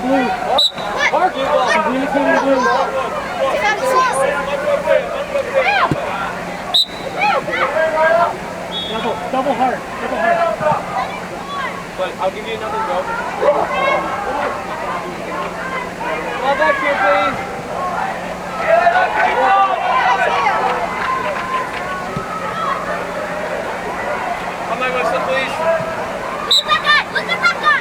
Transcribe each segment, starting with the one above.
blue. Communicating blue. Double hard. But I'll give you another go. Ball back here, please. Come on, Whistle, please. Look at that guy!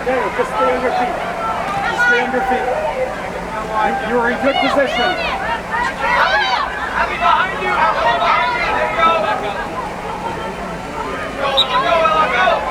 Daniel, just stay on your feet. Just stay on your feet. You're in good position. Abby behind you! There you go! Go!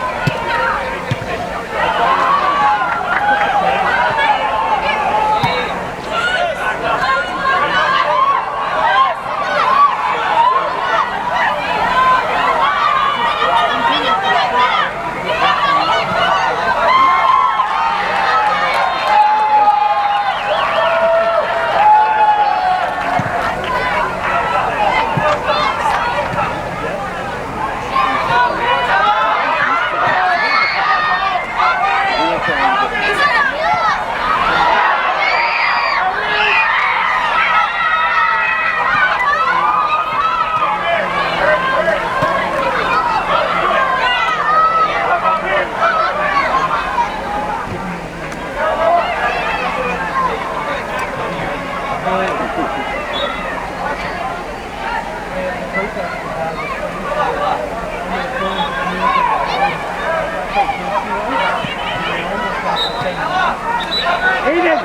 Aiden,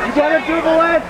you gotta dribble it.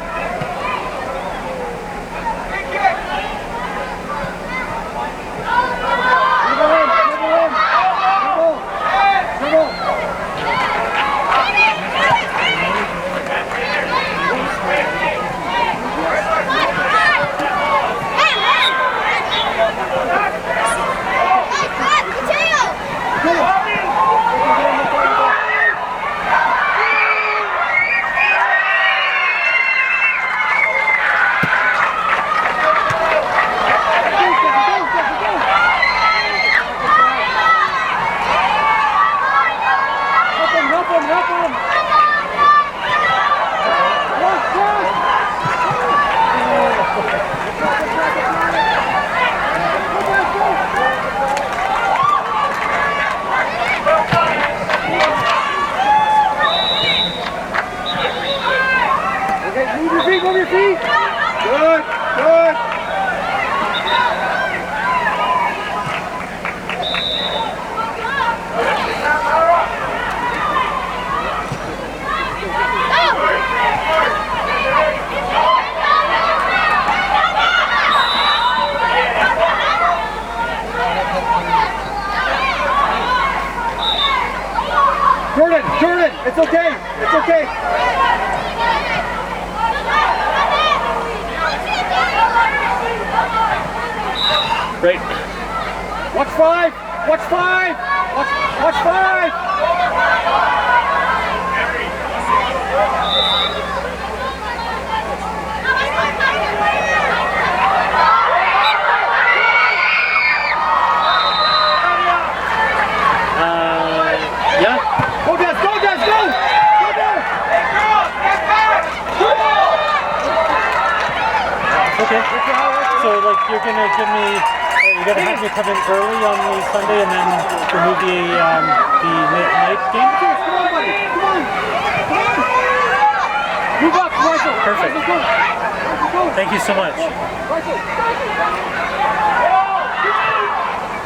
Jordan, Jordan, it's okay. It's okay. Great. Watch 5. Watch 5. Watch 5. Yeah. Go, Des, go, Des, go! Go, Des! Okay. So like you're gonna give me, you're gonna have me come in early on the Sunday and then remove the night game. Come on, buddy. Come on. Come on. Move up, Michael. Perfect. Michael, go. Michael, go. Thank you so much. Michael.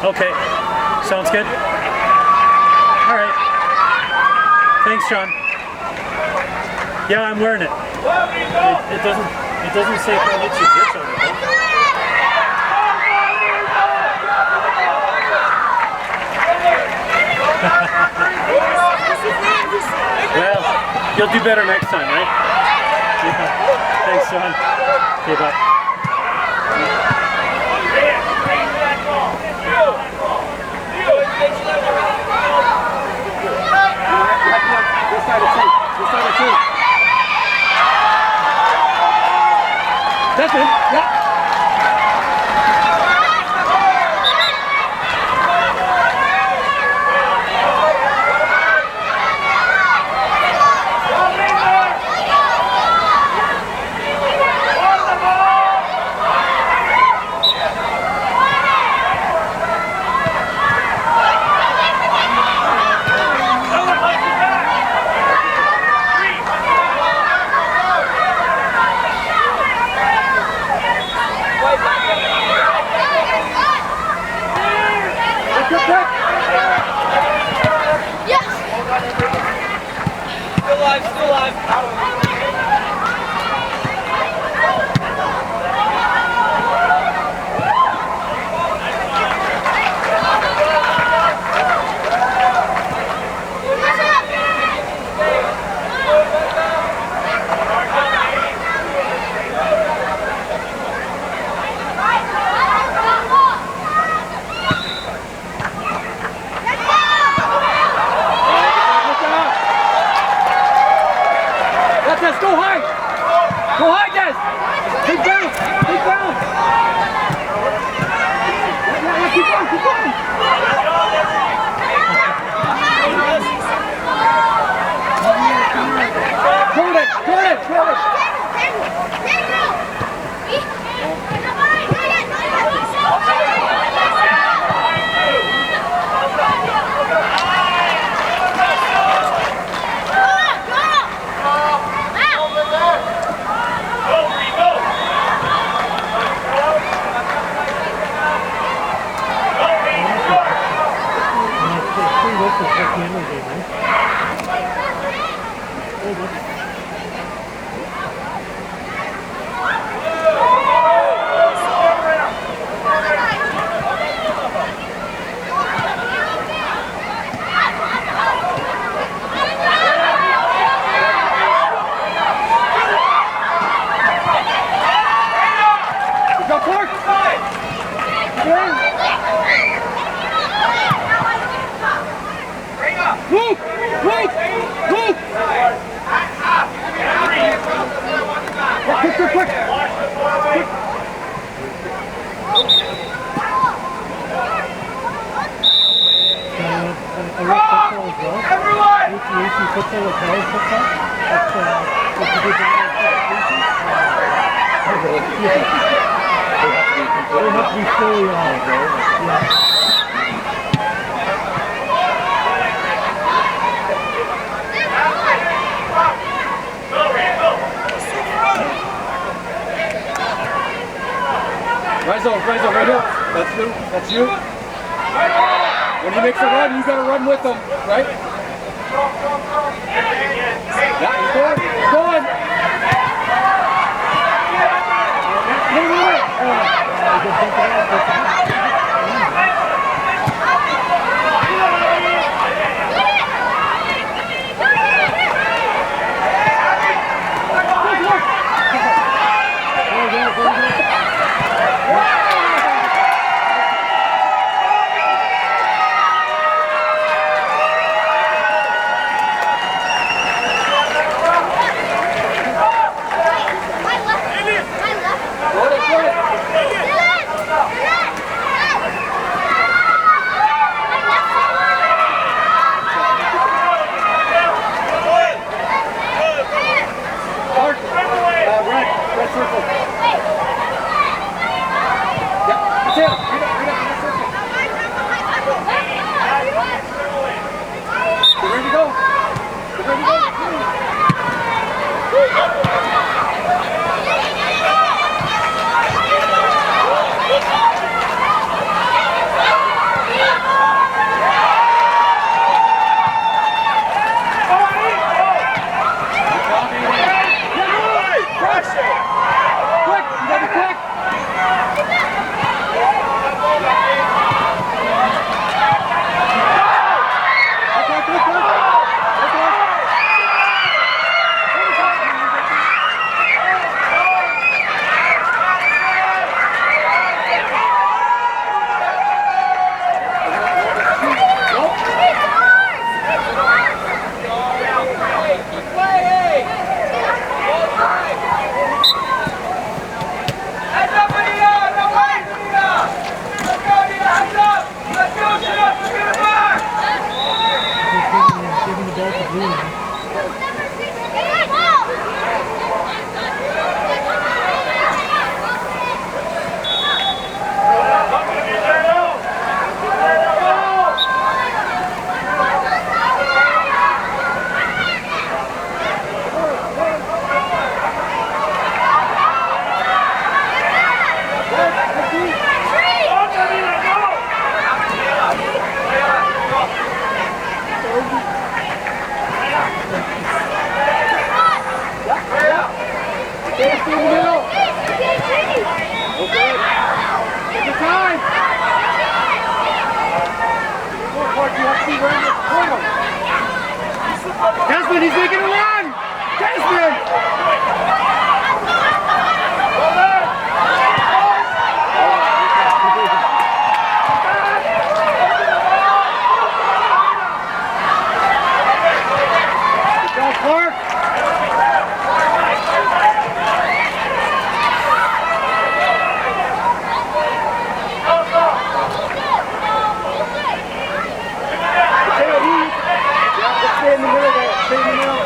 Okay. Sounds good. All right. Thanks, Sean. Yeah, I'm wearing it. It doesn't say how much you bitch on it. Well, you'll do better next time, right? Yeah. Thanks, Sean. Okay, bye. This side of 2. This side of 2. That's it. Yeah. Still alive. Des, go high! Go high, Des! Take bounce! Take bounce! Yeah, keep going, keep going! Jordan! Jordan! Jordan! Rizzo, right here. That's you. That's you. When he makes a run, you gotta run with him, right? Yeah, he's going. He's going. Desmond, he's making a run! Desmond! Good job, Clark! Stay in the middle there. Stay in the middle.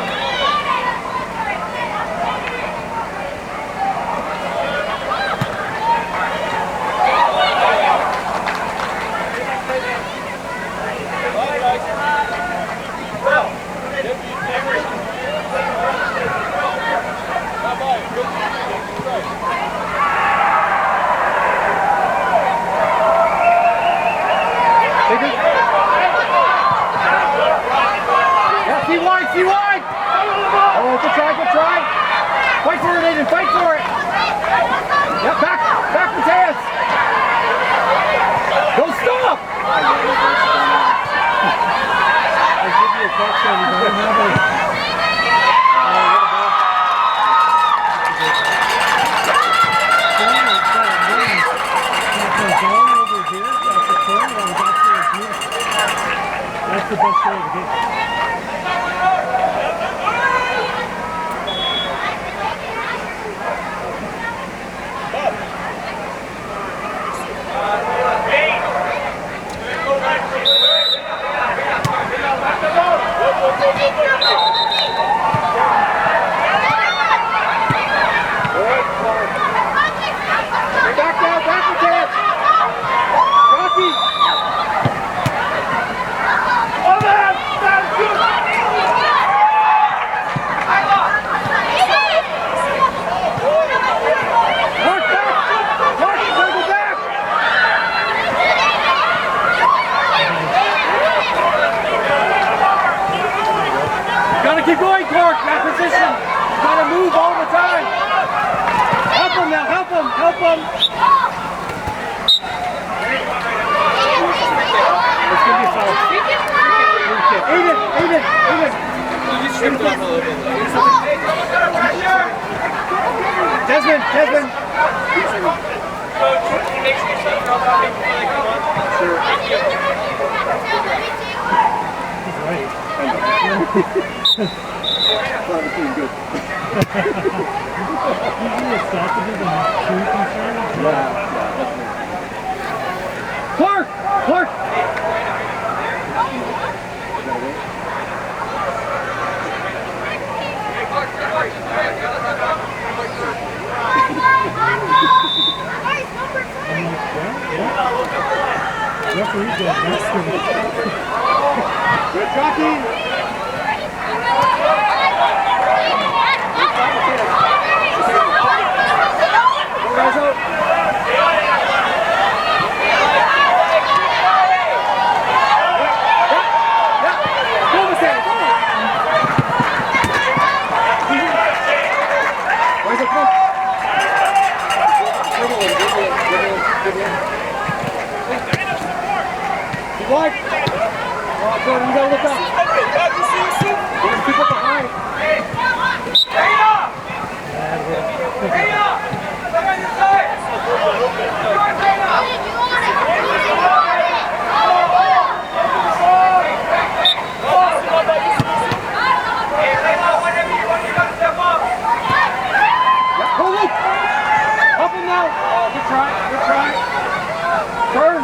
See wide! Oh, good try. Fight for it, Aiden, fight for it! Yep, back, Mateus! Don't stop! I give you a touchdown, you don't have a... That's the best way of the game. Keep going, Clark, that position. You gotta move all the time. Help him now, help him. It's gonna be a foul. Aiden. You stripped off a little bit. Desmond. Coach, make sure you shut your mouth before they come on. Sure. He's right. Glad it's doing good. Usually it's sausages and food concerns. Yeah, Clark! Referee's got best of it. Good jockey! Guys out. Where's the puck? You like? Oh, Jordan, you gotta look up. There's people behind. Help him now. Oh, good try. Turn.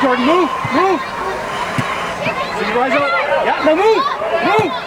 Jordan, move, move. See you rise up. Yeah, now move, move.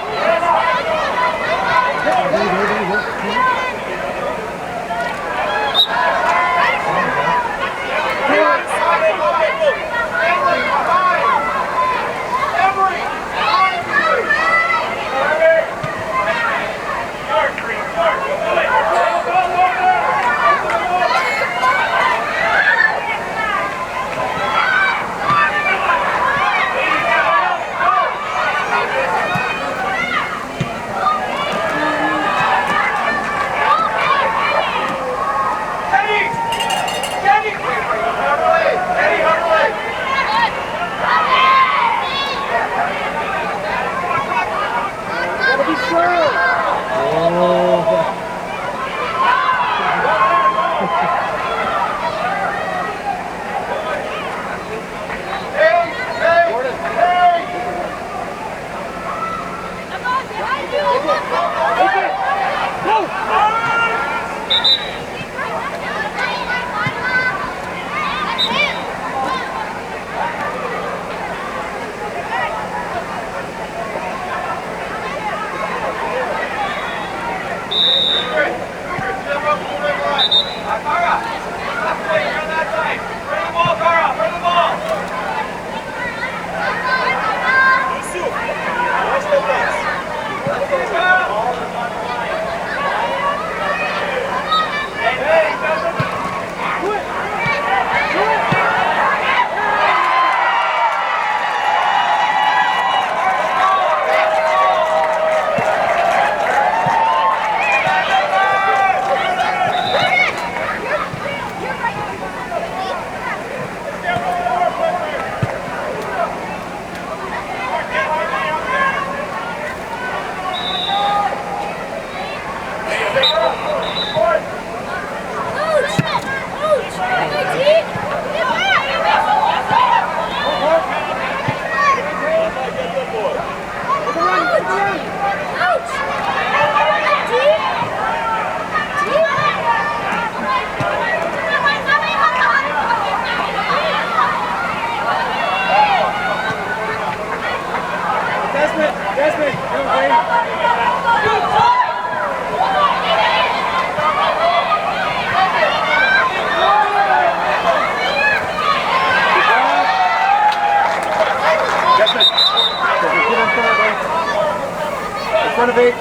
Renovate.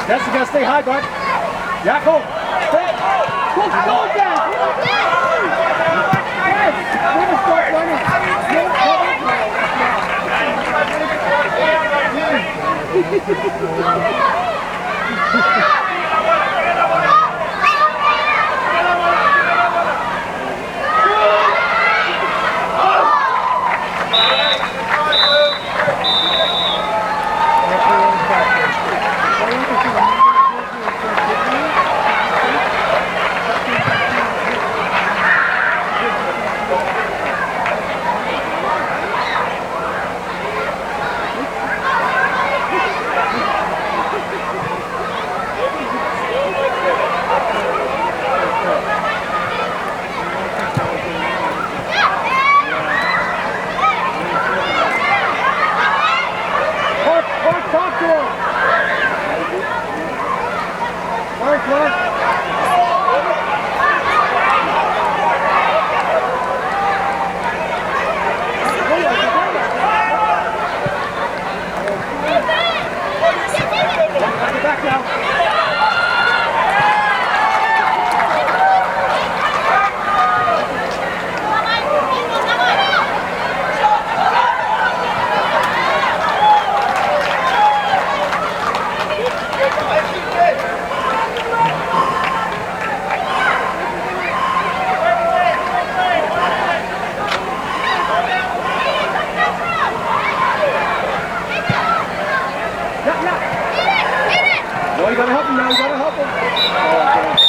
Yes, you gotta stay high, bud. Yeah, go. Stay. Go again. Yes. We're gonna start running. you gotta help him now, you gotta help him.